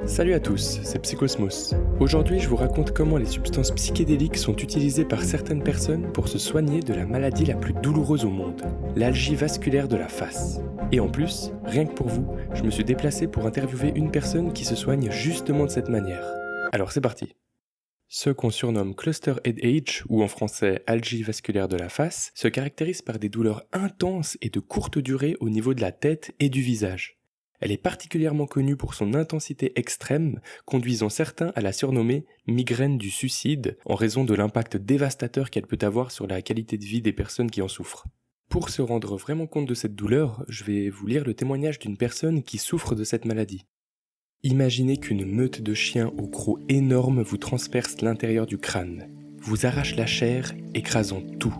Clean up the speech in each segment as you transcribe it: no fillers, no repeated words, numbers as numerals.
Salut à tous, c'est Psychosmos. Aujourd'hui, je vous raconte comment les substances psychédéliques sont utilisées par certaines personnes pour se soigner de la maladie la plus douloureuse au monde, l'algie vasculaire de la face. Et en plus, rien que pour vous, je me suis déplacé pour interviewer une personne qui se soigne justement de cette manière. Alors c'est parti. Ceux qu'on surnomme Cluster Head Age, ou en français algie vasculaire de la face, se caractérisent par des douleurs intenses et de courte durée au niveau de la tête et du visage. Elle est particulièrement connue pour son intensité extrême, conduisant certains à la surnommer migraine du suicide en raison de l'impact dévastateur qu'elle peut avoir sur la qualité de vie des personnes qui en souffrent. Pour se rendre vraiment compte de cette douleur, je vais vous lire le témoignage d'une personne qui souffre de cette maladie. Imaginez qu'une meute de chiens au croc énorme vous transperce l'intérieur du crâne, vous arrache la chair, écrasant tout.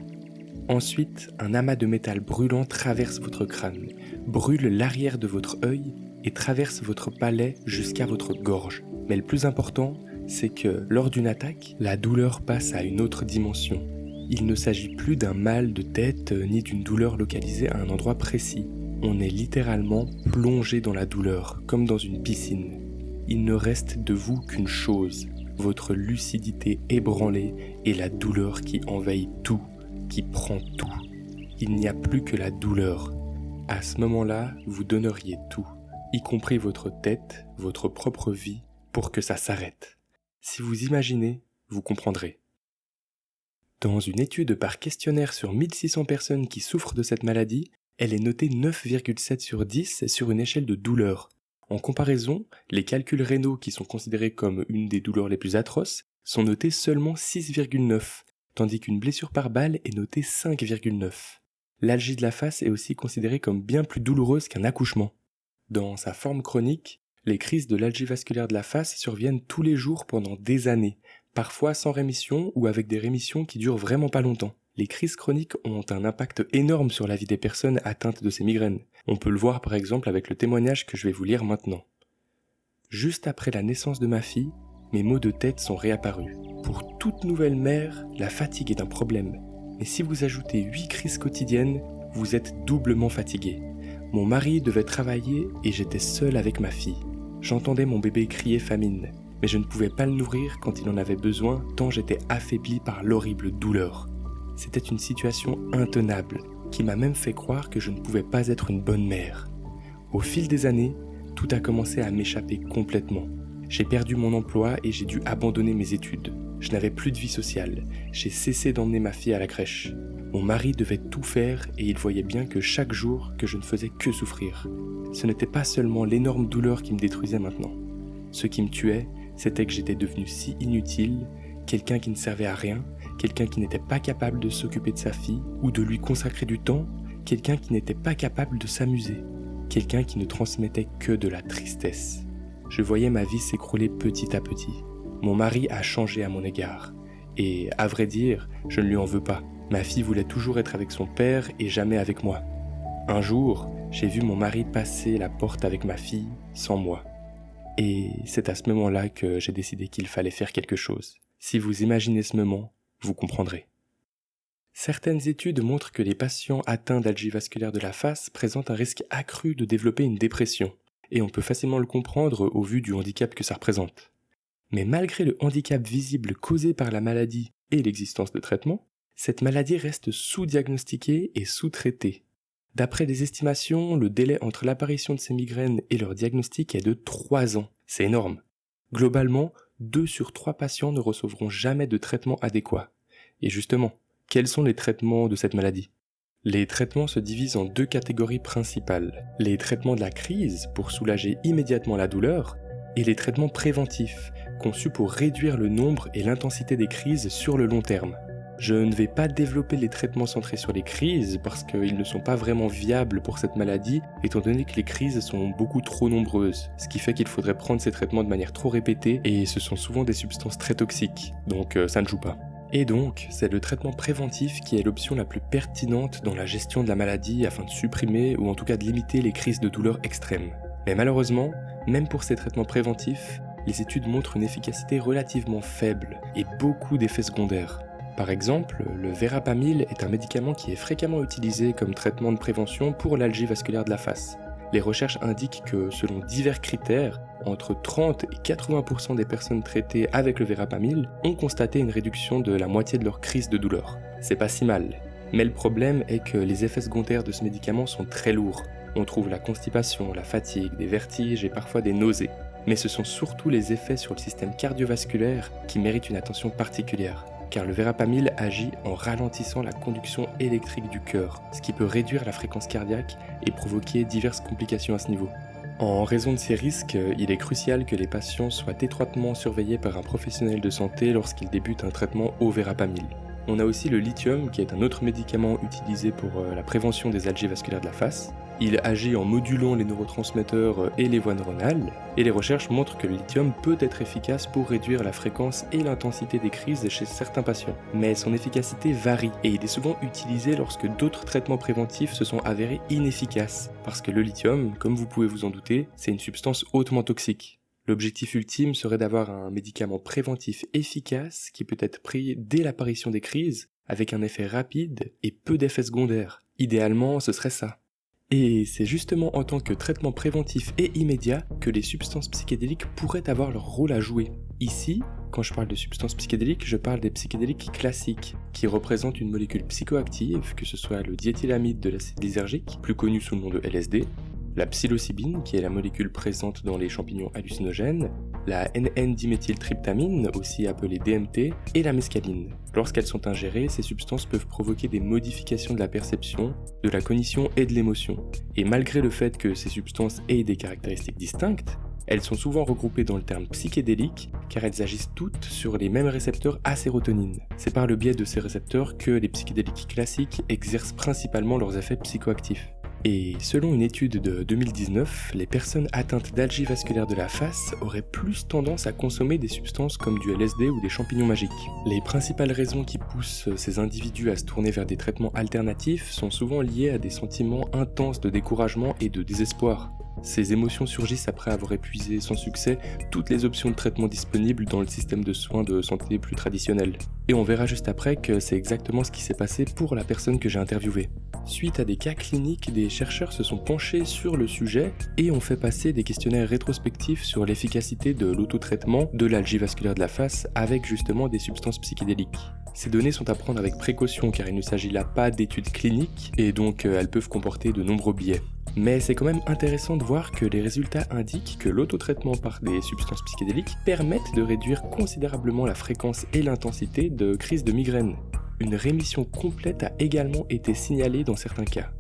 Ensuite, un amas de métal brûlant traverse votre crâne, brûle l'arrière de votre œil et traverse votre palais jusqu'à votre gorge. Mais le plus important, c'est que lors d'une attaque, la douleur passe à une autre dimension. Il ne s'agit plus d'un mal de tête ni d'une douleur localisée à un endroit précis. On est littéralement plongé dans la douleur, comme dans une piscine. Il ne reste de vous qu'une chose, votre lucidité ébranlée et la douleur qui envahit tout, qui prend tout. Il n'y a plus que la douleur. À ce moment-là, vous donneriez tout, y compris votre tête, votre propre vie, pour que ça s'arrête. Si vous imaginez, vous comprendrez. Dans une étude par questionnaire sur 1600 personnes qui souffrent de cette maladie, elle est notée 9,7 sur 10 sur une échelle de douleur. En comparaison, les calculs rénaux qui sont considérés comme une des douleurs les plus atroces sont notés seulement 6,9, tandis qu'une blessure par balle est notée 5,9. L'algie de la face est aussi considérée comme bien plus douloureuse qu'un accouchement. Dans sa forme chronique, les crises de l'algie vasculaire de la face surviennent tous les jours pendant des années, parfois sans rémission ou avec des rémissions qui durent vraiment pas longtemps. Les crises chroniques ont un impact énorme sur la vie des personnes atteintes de ces migraines. On peut le voir par exemple avec le témoignage que je vais vous lire maintenant. Juste après la naissance de ma fille, mes maux de tête sont réapparus. Pour toute nouvelle mère, la fatigue est un problème. Mais si vous ajoutez 8 crises quotidiennes, vous êtes doublement fatigué. Mon mari devait travailler et j'étais seul avec ma fille. J'entendais mon bébé crier famine, mais je ne pouvais pas le nourrir quand il en avait besoin tant j'étais affaibli par l'horrible douleur. C'était une situation intenable qui m'a même fait croire que je ne pouvais pas être une bonne mère. Au fil des années, tout a commencé à m'échapper complètement. J'ai perdu mon emploi et j'ai dû abandonner mes études. Je n'avais plus de vie sociale. J'ai cessé d'emmener ma fille à la crèche. Mon mari devait tout faire et il voyait bien que chaque jour que je ne faisais que souffrir. Ce n'était pas seulement l'énorme douleur qui me détruisait maintenant. Ce qui me tuait, c'était que j'étais devenu si inutile, quelqu'un qui ne servait à rien, quelqu'un qui n'était pas capable de s'occuper de sa fille ou de lui consacrer du temps, quelqu'un qui n'était pas capable de s'amuser, quelqu'un qui ne transmettait que de la tristesse. Je voyais ma vie s'écrouler petit à petit. Mon mari a changé à mon égard. Et, à vrai dire, je ne lui en veux pas. Ma fille voulait toujours être avec son père et jamais avec moi. Un jour, j'ai vu mon mari passer la porte avec ma fille, sans moi. Et c'est à ce moment-là que j'ai décidé qu'il fallait faire quelque chose. Si vous imaginez ce moment, vous comprendrez. Certaines études montrent que les patients atteints d'algie vasculaire de la face présentent un risque accru de développer une dépression. Et on peut facilement le comprendre au vu du handicap que ça représente. Mais malgré le handicap visible causé par la maladie et l'existence de traitements, cette maladie reste sous-diagnostiquée et sous-traitée. D'après des estimations, le délai entre l'apparition de ces migraines et leur diagnostic est de 3 ans. C'est énorme. Globalement, 2 sur 3 patients ne recevront jamais de traitement adéquat. Et justement, quels sont les traitements de cette maladie ? Les traitements se divisent en 2 catégories principales. Les traitements de la crise, pour soulager immédiatement la douleur, et les traitements préventifs, conçus pour réduire le nombre et l'intensité des crises sur le long terme. Je ne vais pas développer les traitements centrés sur les crises parce qu'ils ne sont pas vraiment viables pour cette maladie, étant donné que les crises sont beaucoup trop nombreuses, ce qui fait qu'il faudrait prendre ces traitements de manière trop répétée et ce sont souvent des substances très toxiques, donc ça ne joue pas. Et donc, c'est le traitement préventif qui est l'option la plus pertinente dans la gestion de la maladie afin de supprimer ou en tout cas de limiter les crises de douleur extrêmes. Mais malheureusement, même pour ces traitements préventifs, les études montrent une efficacité relativement faible et beaucoup d'effets secondaires. Par exemple, le Verapamil est un médicament qui est fréquemment utilisé comme traitement de prévention pour l'algie vasculaire de la face. Les recherches indiquent que, selon divers critères, entre 30 et 80% des personnes traitées avec le verapamil ont constaté une réduction de la moitié de leur crise de douleur. C'est pas si mal. Mais le problème est que les effets secondaires de ce médicament sont très lourds. On trouve la constipation, la fatigue, des vertiges et parfois des nausées. Mais ce sont surtout les effets sur le système cardiovasculaire qui méritent une attention particulière. Car le verapamil agit en ralentissant la conduction électrique du cœur, ce qui peut réduire la fréquence cardiaque et provoquer diverses complications à ce niveau. En raison de ces risques, il est crucial que les patients soient étroitement surveillés par un professionnel de santé lorsqu'ils débutent un traitement au verapamil. On a aussi le lithium, qui est un autre médicament utilisé pour la prévention des algies vasculaires de la face. Il agit en modulant les neurotransmetteurs et les voies neuronales, et les recherches montrent que le lithium peut être efficace pour réduire la fréquence et l'intensité des crises chez certains patients. Mais son efficacité varie, et il est souvent utilisé lorsque d'autres traitements préventifs se sont avérés inefficaces, parce que le lithium, comme vous pouvez vous en douter, c'est une substance hautement toxique. L'objectif ultime serait d'avoir un médicament préventif efficace qui peut être pris dès l'apparition des crises, avec un effet rapide et peu d'effets secondaires. Idéalement, ce serait ça. Et c'est justement en tant que traitement préventif et immédiat que les substances psychédéliques pourraient avoir leur rôle à jouer. Ici, quand je parle de substances psychédéliques, je parle des psychédéliques classiques, qui représentent une molécule psychoactive, que ce soit le diéthylamide de l'acide lysergique, plus connu sous le nom de LSD, la psilocybine, qui est la molécule présente dans les champignons hallucinogènes, la NN-diméthyltryptamine, aussi appelée DMT, et la mescaline. Lorsqu'elles sont ingérées, ces substances peuvent provoquer des modifications de la perception, de la cognition et de l'émotion. Et malgré le fait que ces substances aient des caractéristiques distinctes, elles sont souvent regroupées dans le terme psychédélique car elles agissent toutes sur les mêmes récepteurs à sérotonine. C'est par le biais de ces récepteurs que les psychédéliques classiques exercent principalement leurs effets psychoactifs. Et selon une étude de 2019, les personnes atteintes d'algie vasculaire de la face auraient plus tendance à consommer des substances comme du LSD ou des champignons magiques. Les principales raisons qui poussent ces individus à se tourner vers des traitements alternatifs sont souvent liées à des sentiments intenses de découragement et de désespoir. Ces émotions surgissent après avoir épuisé sans succès toutes les options de traitement disponibles dans le système de soins de santé plus traditionnel. Et on verra juste après que c'est exactement ce qui s'est passé pour la personne que j'ai interviewée. Suite à des cas cliniques, des chercheurs se sont penchés sur le sujet et ont fait passer des questionnaires rétrospectifs sur l'efficacité de l'autotraitement de l'algie vasculaire de la face avec justement des substances psychédéliques. Ces données sont à prendre avec précaution car il ne s'agit là pas d'études cliniques et donc elles peuvent comporter de nombreux biais. Mais c'est quand même intéressant de voir que les résultats indiquent que l'autotraitement par des substances psychédéliques permettent de réduire considérablement la fréquence et l'intensité de crises de migraine. Une rémission complète a également été signalée dans certains cas.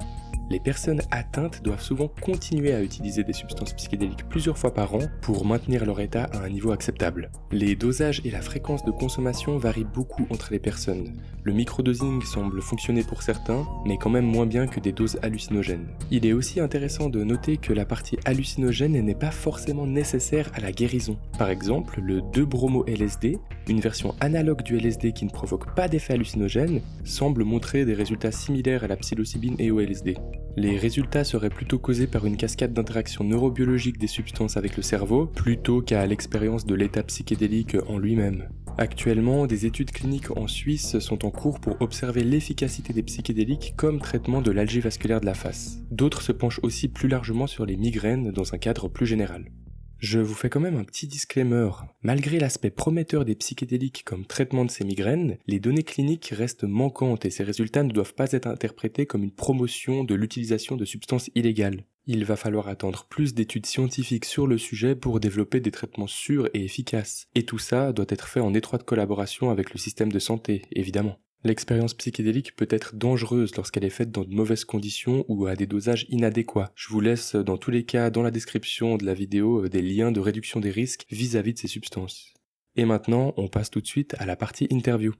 Les personnes atteintes doivent souvent continuer à utiliser des substances psychédéliques plusieurs fois par an pour maintenir leur état à un niveau acceptable. Les dosages et la fréquence de consommation varient beaucoup entre les personnes. Le microdosing semble fonctionner pour certains, mais quand même moins bien que des doses hallucinogènes. Il est aussi intéressant de noter que la partie hallucinogène n'est pas forcément nécessaire à la guérison. Par exemple, le 2-bromo-LSD, une version analogue du LSD qui ne provoque pas d'effet hallucinogène, semble montrer des résultats similaires à la psilocybine et au LSD. Les résultats seraient plutôt causés par une cascade d'interactions neurobiologiques des substances avec le cerveau, plutôt qu'à l'expérience de l'état psychédélique en lui-même. Actuellement, des études cliniques en Suisse sont en cours pour observer l'efficacité des psychédéliques comme traitement de l'algie vasculaire de la face. D'autres se penchent aussi plus largement sur les migraines dans un cadre plus général. Je vous fais quand même un petit disclaimer. Malgré l'aspect prometteur des psychédéliques comme traitement de ces migraines, les données cliniques restent manquantes et ces résultats ne doivent pas être interprétés comme une promotion de l'utilisation de substances illégales. Il va falloir attendre plus d'études scientifiques sur le sujet pour développer des traitements sûrs et efficaces. Et tout ça doit être fait en étroite collaboration avec le système de santé, évidemment. L'expérience psychédélique peut être dangereuse lorsqu'elle est faite dans de mauvaises conditions ou à des dosages inadéquats. Je vous laisse dans tous les cas dans la description de la vidéo des liens de réduction des risques vis-à-vis de ces substances. Et maintenant, on passe tout de suite à la partie interview.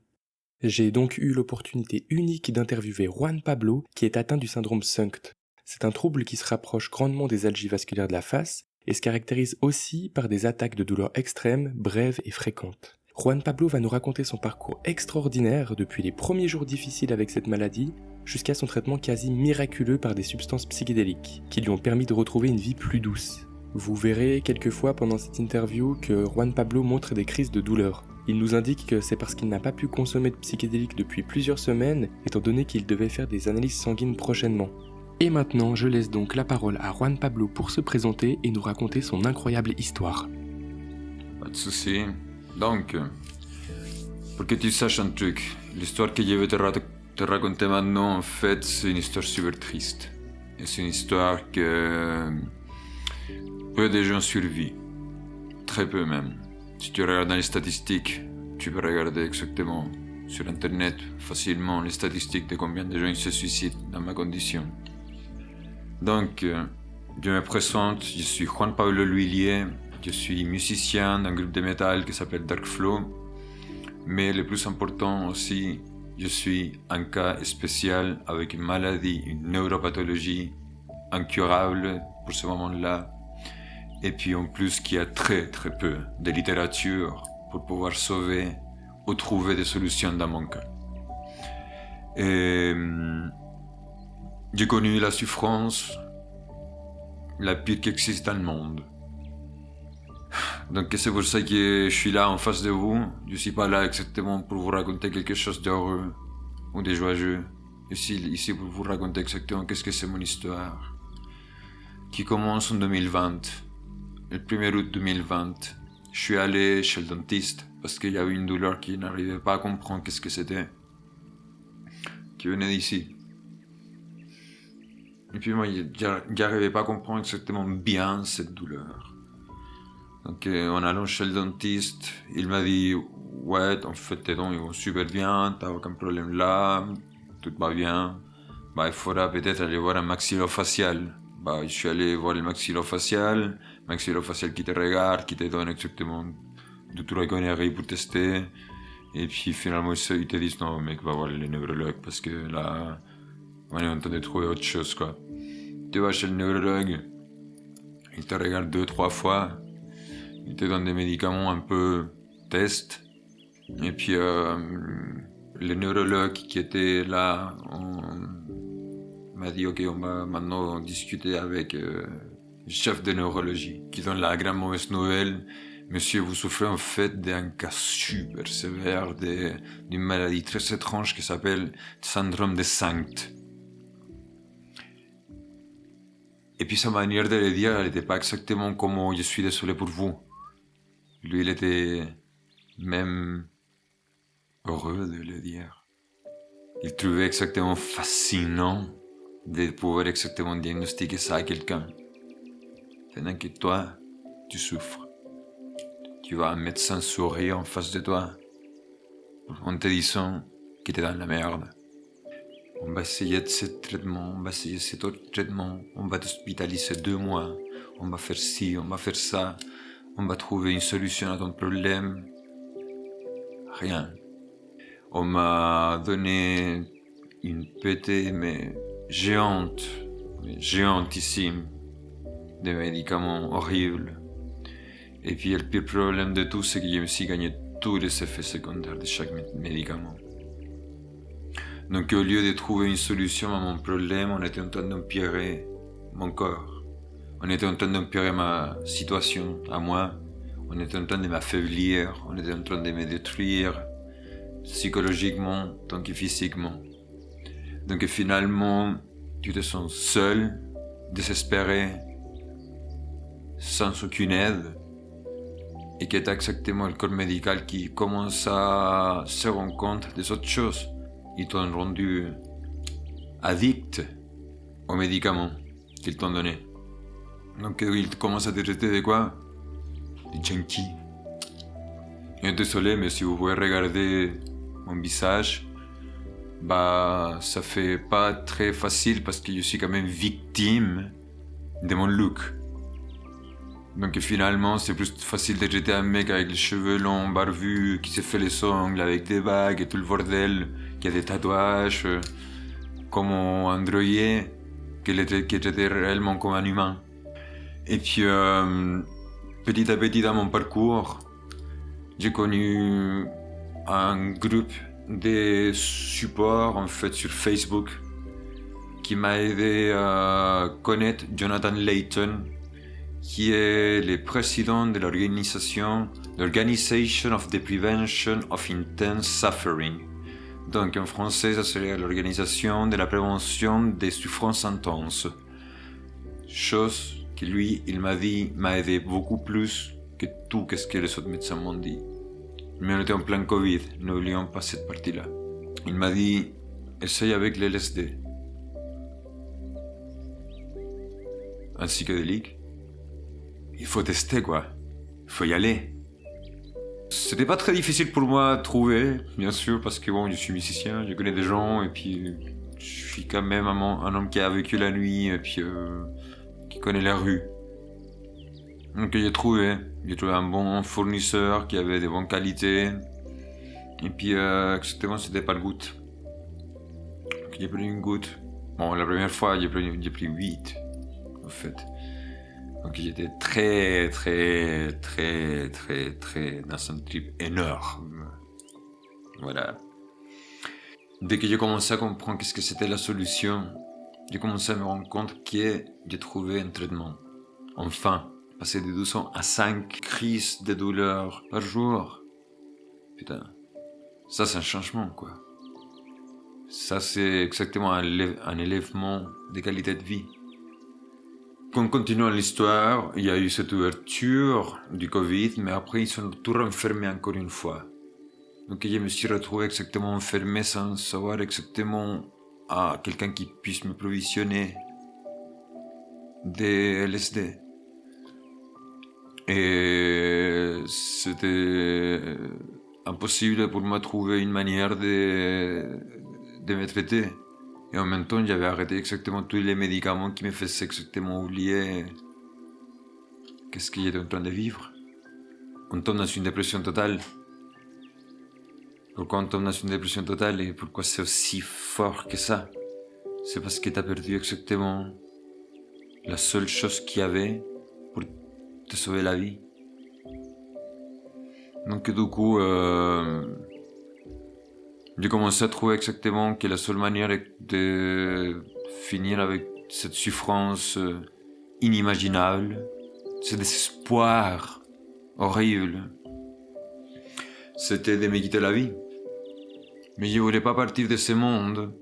J'ai donc eu l'opportunité unique d'interviewer Juan Pablo qui est atteint du syndrome SUNCT. C'est un trouble qui se rapproche grandement des algies vasculaires de la face et se caractérise aussi par des attaques de douleur extrêmes, brèves et fréquentes. Juan Pablo va nous raconter son parcours extraordinaire depuis les premiers jours difficiles avec cette maladie jusqu'à son traitement quasi miraculeux par des substances psychédéliques qui lui ont permis de retrouver une vie plus douce. Vous verrez quelquefois pendant cette interview que Juan Pablo montre des crises de douleur. Il nous indique que c'est parce qu'il n'a pas pu consommer de psychédéliques depuis plusieurs semaines étant donné qu'il devait faire des analyses sanguines prochainement. Et maintenant, je laisse donc la parole à Juan Pablo pour se présenter et nous raconter son incroyable histoire. Pas de souci. Donc, pour que tu saches un truc, l'histoire que je vais te raconter maintenant, en fait, c'est une histoire super triste. Et c'est une histoire que peu de gens survivent. Très peu même. Si tu regardes dans les statistiques, tu peux regarder exactement sur Internet facilement les statistiques de combien de gens se suicident dans ma condition. Donc, je me présente, je suis Juan Pablo Luillier, je suis musicien d'un groupe de métal qui s'appelle Dark Flow, mais le plus important aussi, je suis un cas spécial avec une maladie, une neuropathologie incurable pour ce moment-là, et puis en plus qu'il y a très très peu de littérature pour pouvoir sauver ou trouver des solutions dans mon cas. Et j'ai connu la souffrance la pire qui existe dans le monde. Donc c'est pour ça que je suis là en face de vous. Je ne suis pas là exactement pour vous raconter quelque chose d'heureux ou de joyeux. Je suis ici pour vous raconter exactement qu'est-ce que c'est mon histoire. Qui commence en 2020. Le 1er août 2020. Je suis allé chez le dentiste parce qu'il y avait une douleur qui n'arrivait pas à comprendre qu'est-ce que c'était. Qui venait d'ici. Et puis moi, j'arrivais pas à comprendre exactement bien cette douleur. Donc en allant chez le dentiste, il m'a dit « Ouais, en fait tes dents ils vont super bien, t'as aucun problème là, tout va bien. Bah, il faudra peut-être aller voir un maxillofacial. » Bah, je suis allé voir le maxillofacial qui te regarde, qui te donne exactement toutes les conneries pour tester. Et puis finalement ils te disent « Non mec, va voir le neurologue parce que là... » On est en train de trouver autre chose, quoi. Tu vas chez le neurologue, il te regarde 2-3 fois, il te donne des médicaments un peu test, et puis le neurologue qui était là m'a dit ok, on va maintenant discuter avec le chef de neurologie, qui donne la grande mauvaise nouvelle. Monsieur, vous souffrez en fait d'un cas super sévère d'une maladie très étrange qui s'appelle syndrome de Sankt. Et puis sa manière de le dire, elle n'était pas exactement comme je suis désolé pour vous. Lui, il était même heureux de le dire. Il trouvait exactement fascinant de pouvoir exactement diagnostiquer ça à quelqu'un. Pendant que toi, tu souffres. Tu vois un médecin sourire en face de toi en te disant que t'es dans la merde. On va essayer de ce traitement, on va essayer cet autre traitement, on va t'hospitaliser 2 mois, on va faire ci, on va faire ça, on va trouver une solution à ton problème. Rien. On m'a donné une pétée, mais géantissime, de médicaments horribles. Et puis le pire problème de tout, c'est que je me suis gagné tous les effets secondaires de chaque médicament. Donc au lieu de trouver une solution à mon problème, on était en train d'empirer mon corps. On était en train d'empirer ma situation à moi. On était en train de m'affaiblir. On était en train de me détruire psychologiquement tant que physiquement. Donc finalement, tu te sens seul, désespéré, sans aucune aide. Et que tu as exactement le corps médical qui commence à se rendre compte des autres choses. Ils t'ont rendu addict aux médicaments qu'ils t'ont donnés. Donc ils commencent à te traiter de quoi? Des junkies. Je suis désolé, mais si vous pouvez regarder mon visage, bah ça fait pas très facile parce que je suis quand même victime de mon look. Donc finalement, c'est plus facile de jeter un mec avec les cheveux longs, barbus, qui se fait les ongles avec des bagues et tout le bordel, qui a des tatouages, comme un drogué, qui est traité réellement comme un humain. Et puis, petit à petit dans mon parcours, j'ai connu un groupe de support en fait sur Facebook qui m'a aidé à connaître Jonathan Layton, qui est le président de l'Organization of the Prevention of Intense Suffering. Donc en français, ça serait l'organisation de la prévention des souffrances intenses. Chose que lui, il m'a dit, m'a aidé beaucoup plus que tout ce que les autres médecins m'ont dit. Mais on était en plein Covid, n'oublions pas cette partie-là. Il m'a dit, essaye avec les LSD. Un psychédélique. Il faut tester quoi. Il faut y aller. C'était pas très difficile pour moi à trouver, bien sûr, parce que bon, je suis musicien, je connais des gens, et puis je suis quand même un homme qui a vécu la nuit, et puis qui connaît la rue. Donc j'ai trouvé un bon fournisseur qui avait de bonnes qualités, et puis exactement, c'était pas le goutte. Donc j'ai pris une goutte. Bon, la première fois, j'ai pris 8, en fait. Donc j'étais très dans un trip énorme. Voilà. Dès que j'ai commencé à comprendre qu'est-ce que c'était la solution, j'ai commencé à me rendre compte que j'ai trouvé un traitement. Enfin, passer de 200 à 5 crises de douleur par jour. Putain, ça c'est un changement quoi. Ça c'est exactement un élèvement des qualités de vie. En continuant l'histoire, il y a eu cette ouverture du Covid, mais après ils sont tous renfermés encore une fois. Donc je me suis retrouvé exactement enfermé sans savoir exactement quelqu'un qui puisse me provisionner des LSD. Et c'était impossible pour moi de trouver une manière de me traiter. Et en même temps, j'avais arrêté exactement tous les médicaments qui me faisaient exactement oublier qu'est-ce que j'étais en train de vivre. On tombe dans une dépression totale. Pourquoi on tombe dans une dépression totale et pourquoi c'est aussi fort que ça? C'est parce que tu as perdu exactement la seule chose qu'il y avait pour te sauver la vie. Donc du coup, j'ai commencé à trouver exactement que la seule manière de finir avec cette souffrance inimaginable, ce désespoir horrible, c'était de me quitter la vie. Mais je voulais pas partir de ce monde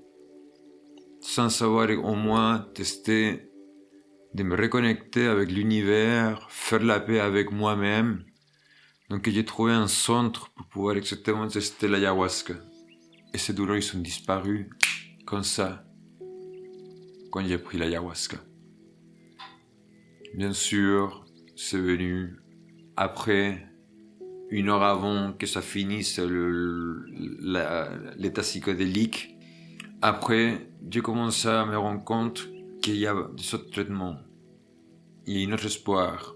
sans savoir au moins tester de me reconnecter avec l'univers, faire la paix avec moi-même. Donc j'ai trouvé un centre pour pouvoir exactement tester l'ayahuasca. Et ces douleurs, ils sont disparus comme ça quand j'ai pris l'ayahuasca. Bien sûr, c'est venu après, 1 heure avant que ça finisse l'état psychédélique. Après, j'ai commencé à me rendre compte qu'il y a des autres traitements. Il y a un autre espoir.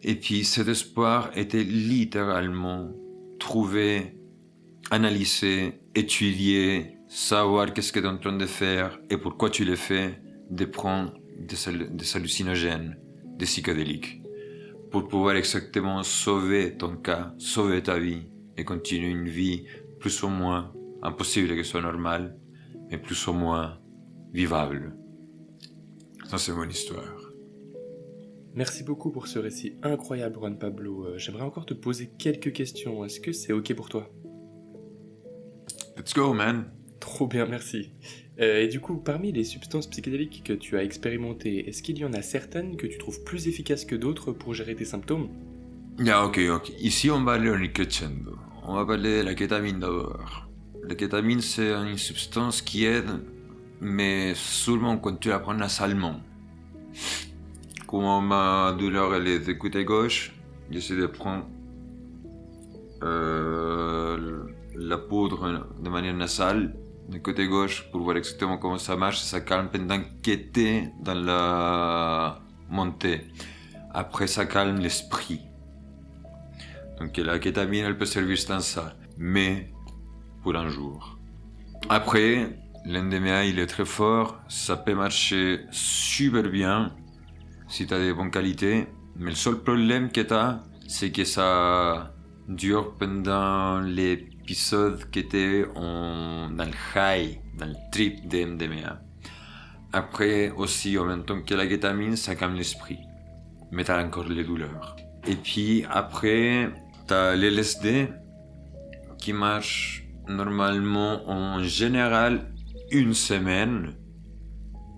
Et puis cet espoir était littéralement trouvé, analysé, étudié, savoir qu'est-ce que tu es en train de faire et pourquoi tu le fais, de prendre des hallucinogènes, des psychédéliques, pour pouvoir exactement sauver ton cas, sauver ta vie et continuer une vie plus ou moins, impossible que ce soit normale, mais plus ou moins vivable. Ça c'est mon histoire. Merci beaucoup pour ce récit incroyable, Juan Pablo. J'aimerais encore te poser quelques questions. Est-ce que c'est ok pour toi? Let's go, man. Trop bien, merci. Et du coup, parmi les substances psychédéliques que tu as expérimentées, est-ce qu'il y en a certaines que tu trouves plus efficaces que d'autres pour gérer tes symptômes? Yeah, ok. Ici, on va aller en crescendo. On va parler de la kétamine d'abord. La kétamine, c'est une substance qui aide, mais seulement quand tu la prends nasalement. Comme ma douleur elle est de côté gauche, j'essaie de prendre la poudre de manière nasale du côté gauche pour voir exactement comment ça marche. Ça calme pendant que t'es dans la montée. Après, ça calme l'esprit. Donc la kétamine, elle peut servir dans ça, mais pour un jour. Après, l'MDMA, il est très fort. Ça peut marcher super bien si tu as de bonnes qualités, mais le seul problème que tu as, c'est que ça dure pendant l'épisode que tu es dans le high, dans le trip de MDMA. Après aussi, en même temps que la kétamine, ça calme l'esprit, mais tu as encore les douleurs. Et puis après, tu as l'LSD qui marche normalement, en général, une semaine.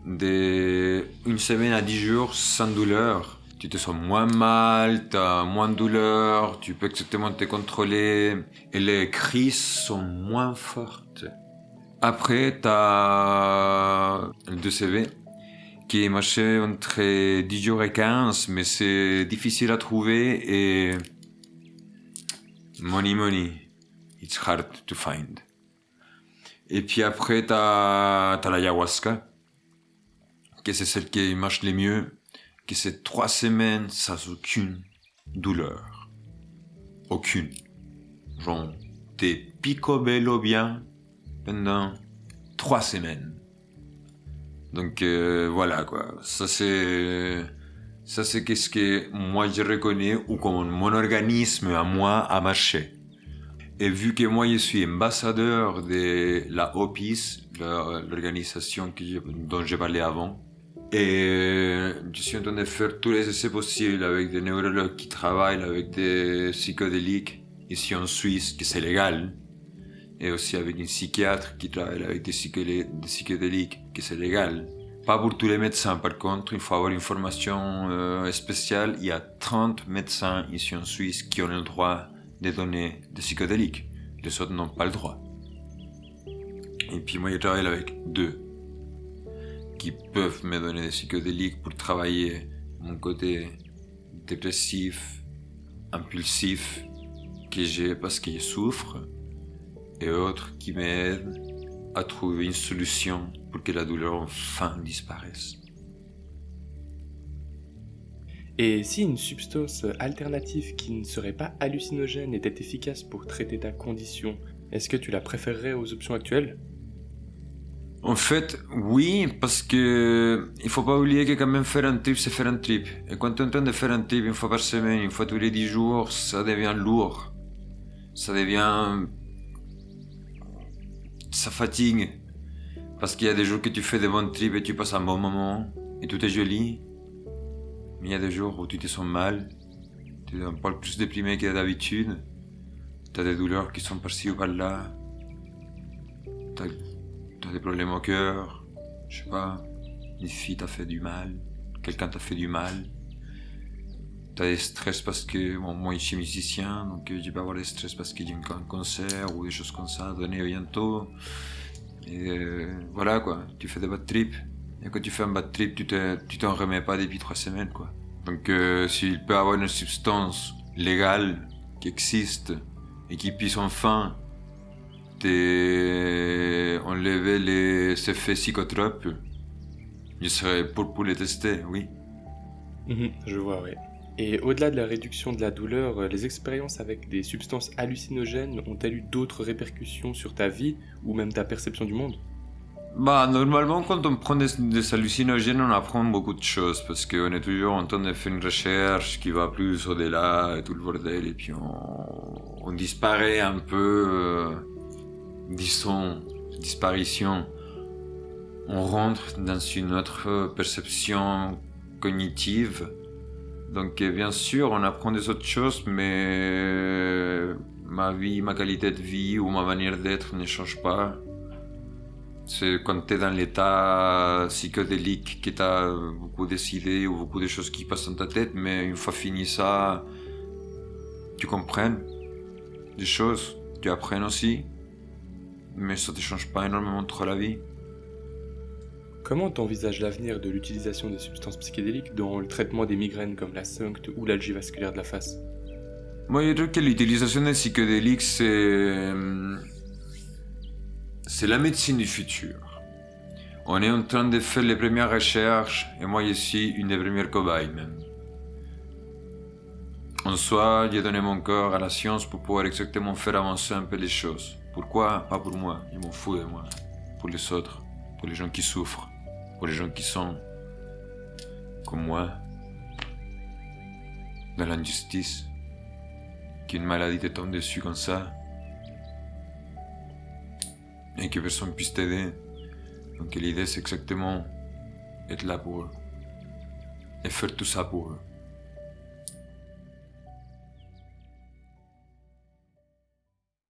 Une semaine à 10 jours sans douleur. Tu te sens moins mal, tu as moins de douleur, tu peux exactement te contrôler et les crises sont moins fortes. Après, tu as le 2CV qui est marché entre 10 jours et 15, mais c'est difficile à trouver et money, it's hard to find. Et puis après, tu as l'ayahuasca, que c'est celle qui marche le mieux, que c'est 3 semaines sans aucune douleur. Aucune. Genre, t'es picobello bien pendant 3 semaines. Donc voilà quoi, ça c'est qu'est-ce que moi je reconnais ou comment mon organisme à moi a marché. Et vu que moi je suis ambassadeur de la OPIS, l'organisation dont j'ai parlé avant, et je suis en train de faire tous les essais possibles avec des neurologues qui travaillent avec des psychédéliques ici en Suisse, que c'est légal, et aussi avec une psychiatre qui travaille avec des psychédéliques, que c'est légal. Pas pour tous les médecins, par contre, il faut avoir une formation spéciale. Il y a 30 médecins ici en Suisse qui ont le droit de donner des psychédéliques. Les autres n'ont pas le droit. Et puis moi, je travaille avec 2 qui peuvent me donner des psychédéliques pour travailler mon côté dépressif, impulsif que j'ai parce que je souffre, et autres qui m'aident à trouver une solution pour que la douleur enfin disparaisse. Et si une substance alternative qui ne serait pas hallucinogène était efficace pour traiter ta condition, est-ce que tu la préférerais aux options actuelles ? En fait, oui, parce que il faut pas oublier que quand même faire un trip, c'est faire un trip. Et quand tu es en train de faire un trip une fois par semaine, une fois tous les 10 jours, ça devient lourd. Ça fatigue. Parce qu'il y a des jours que tu fais des bons trips et tu passes un bon moment, et tout est joli. Mais il y a des jours où tu te sens mal, tu es un peu plus déprimé que d'habitude, tu as des douleurs qui sont par-ci ou par-là, tu as des problèmes au cœur, je sais pas, une fille t'a fait du mal, quelqu'un t'a fait du mal, tu as des stress parce que, bon, moi je suis musicien, donc je vais avoir des stress parce qu'il y a un concert ou des choses comme ça à donner bientôt. Et voilà quoi, tu fais des bad trips. Et quand tu fais un bad trip, tu t'en remets pas depuis 3 semaines quoi. Donc s'il peut y avoir une substance légale qui existe et qui puisse enfin enlever les effets psychotropes, je serais pour les tester, oui. Je vois, oui. Et au-delà de la réduction de la douleur, les expériences avec des substances hallucinogènes ont-elles eu d'autres répercussions sur ta vie ou même ta perception du monde ? Bah, normalement, quand on prend des hallucinogènes, on apprend beaucoup de choses parce qu'on est toujours en train de faire une recherche qui va plus au-delà et tout le bordel, et puis on disparaît un peu, disons, disparition. On rentre dans une autre perception cognitive. Donc, bien sûr, on apprend des autres choses, mais ma vie, ma qualité de vie ou ma manière d'être ne change pas. C'est quand tu es dans l'état psychédélique que tu as beaucoup d'idées ou beaucoup de choses qui passent dans ta tête, mais une fois fini ça, tu comprends des choses, tu apprends aussi, mais ça ne te change pas énormément trop la vie. Comment t'envisages l'avenir de l'utilisation des substances psychédéliques dans le traitement des migraines comme la SUNCT ou l'algie vasculaire de la face ? Moi, je trouve que l'utilisation des psychédéliques, c'est la médecine du futur. On est en train de faire les premières recherches, et moi je suis une des premières cobayes même. En soi, j'ai donné mon corps à la science pour pouvoir exactement faire avancer un peu les choses. Pourquoi ? Pas pour moi, je m'en fous de moi. Pour les autres, pour les gens qui souffrent, pour les gens qui sont comme moi, dans l'injustice, qu'une maladie te tombe dessus comme ça, et que personne puisse t'aider. Donc l'idée c'est exactement être là pour eux et faire tout ça pour eux.